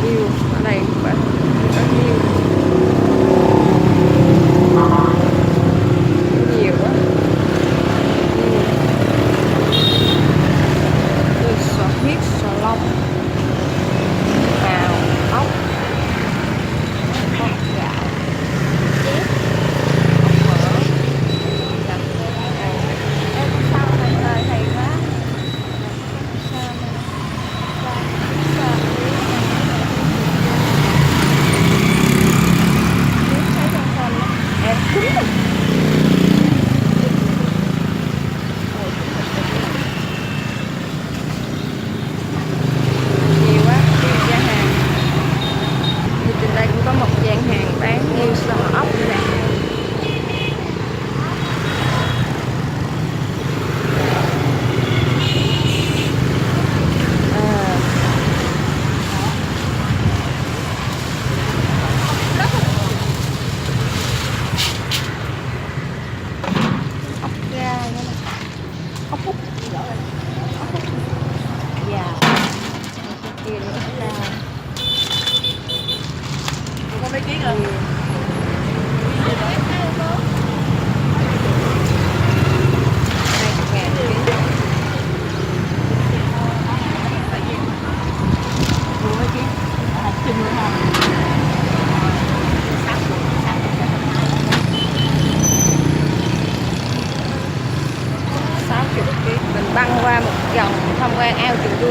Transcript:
nhiều ở đây bạn có nhiều nhiều quá từ sò huyết sò long hào ốc con gạo chép ốc mỡ đặt em sao này lời hay quá sao này sao thấy con con em cứng rồi. Nhiều quá nhiều gian hàng thì trên đây cũng có một gian hàng bán nhiều sò ốc nè. Ốc ra nữa nè, ốc hút ốc hút già kia nữa ốc ra. Có mấy ký rồi. Mình băng qua một vòng tham quan ao Trường Du